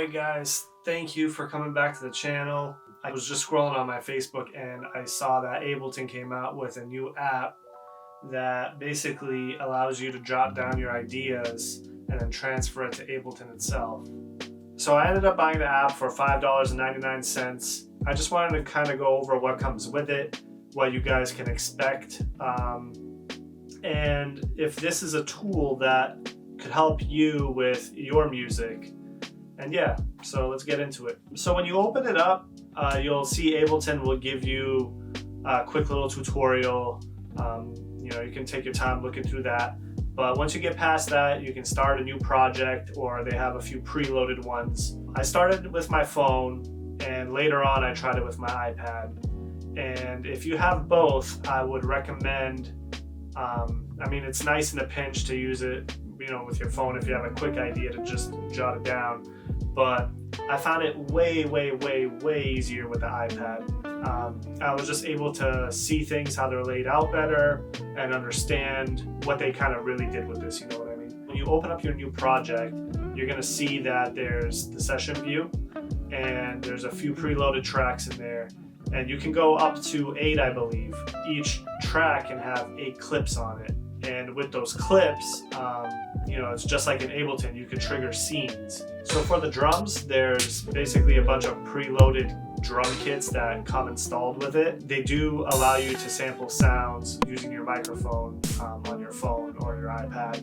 Alright guys, thank you for coming back to the channel. I was just scrolling on my Facebook and I saw that Ableton came out with a new app that basically allows you to jot down your ideas and then transfer it to Ableton itself. So I ended up buying the app for $5.99. I just wanted to kind of go over what comes with it, what you guys can expect, and if this is a tool that could help you with your music. And yeah, so let's get into it. So when you open it up, you'll see Ableton will give you a quick little tutorial. You can take your time looking through that. But once you get past that, you can start a new project, or they have a few preloaded ones. I started with my phone, and later on I tried it with my iPad. And if you have both, I would recommend, it's nice in a pinch to use it, with your phone if you have a quick idea to just jot it down. But I found it way easier with the iPad. I was just able to see things, how they're laid out better, and understand what they kind of really did with this, you know what I mean? When you open up your new project, you're gonna see that there's the session view, and there's a few preloaded tracks in there, and you can go up to 8, I believe. Each track can have 8 clips on it. And with those clips, it's just like in Ableton, you can trigger scenes. So for the drums, there's basically a bunch of preloaded drum kits that come installed with it. They do allow you to sample sounds using your microphone on your phone or your iPad.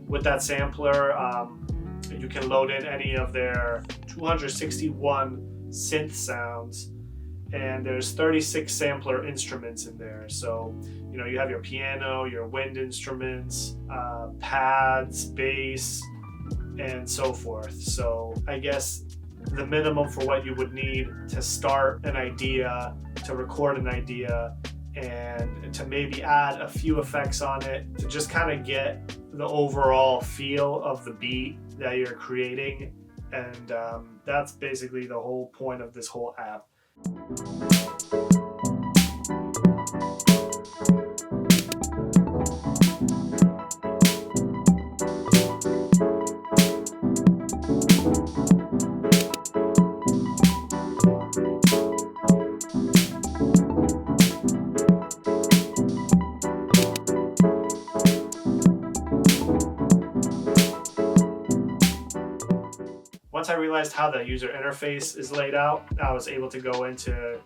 With that sampler, you can load in any of their 261 synth sounds, and there's 36 sampler instruments in there. So, you have your piano, your wind instruments, pads, bass, and so forth. So I guess the minimum for what you would need to start an idea, to record an idea, and to maybe add a few effects on it to just kind of get the overall feel of the beat that you're creating. And that's basically the whole point of this whole app. Once I realized how the user interface is laid out, I was able to go into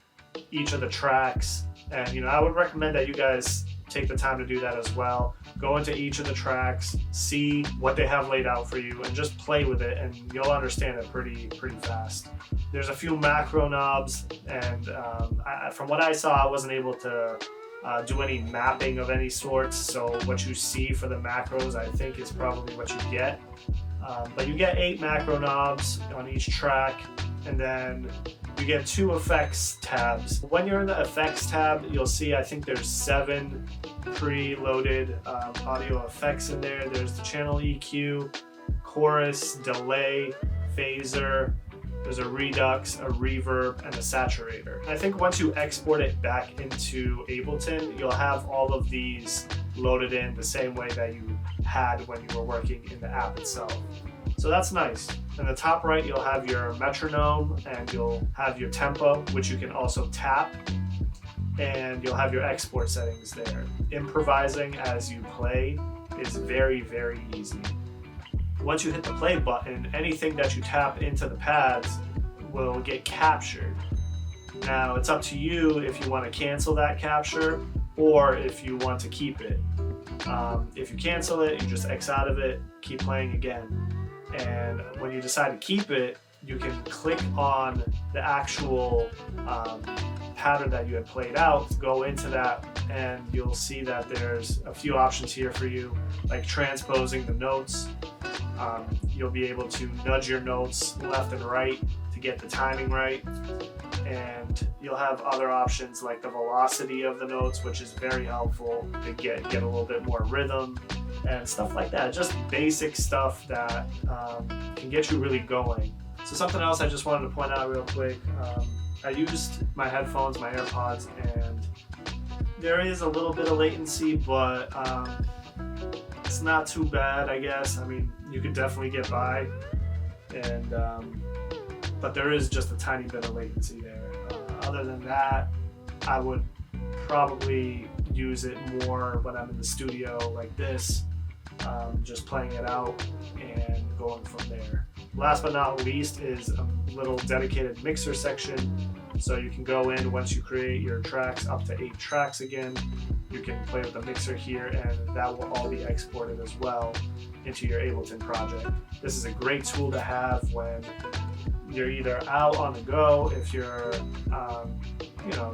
each of the tracks, and I would recommend that you guys take the time to do that as well. Go into each of the tracks, see what they have laid out for you, and just play with it, and you'll understand it pretty fast. There's a few macro knobs, and from what I saw, I wasn't able to do any mapping of any sorts, so what you see for the macros, I think, is probably what you get. But you get 8 macro knobs on each track, and then you get 2 effects tabs. When you're in the effects tab, you'll see, I think there's 7 preloaded audio effects in there. There's the channel EQ, chorus, delay, phaser, there's a redux, a reverb, and a saturator. I think once you export it back into Ableton, you'll have all of these loaded in the same way that you had when you were working in the app itself. So that's nice. In the top right, you'll have your metronome, and you'll have your tempo, which you can also tap, and you'll have your export settings there. Improvising as you play is very easy. Once you hit the play button, anything that you tap into the pads will get captured. Now, it's up to you if you want to cancel that capture or if you want to keep it. If you cancel it, you just X out of it, keep playing again. And when you decide to keep it, you can click on the actual pattern that you had played out, go into that, and you'll see that there's a few options here for you, like transposing the notes. You'll be able to nudge your notes left and right to get the timing right. And you'll have other options like the velocity of the notes, which is very helpful to get a little bit more rhythm and stuff like that. Just basic stuff that can get you really going. So something else I just wanted to point out real quick, I used my headphones, my AirPods, and there is a little bit of latency, but it's not too bad, I guess. I mean, you could definitely get by, and but there is just a tiny bit of latency there. Other than that, I would probably use it more when I'm in the studio like this, just playing it out and going from there. Last but not least is a little dedicated mixer section. So you can go in once you create your tracks up to 8 tracks again. You can play with the mixer here, and that will all be exported as well into your Ableton project. This is a great tool to have when you're either out on the go, if you're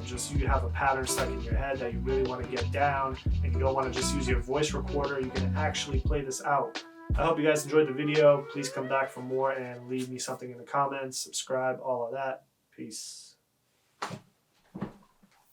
just you have a pattern stuck in your head that you really want to get down and you don't want to just use your voice recorder. You can actually play this out. I hope you guys enjoyed the video. Please come back for more and leave me something in the comments, subscribe, all of that. Peace.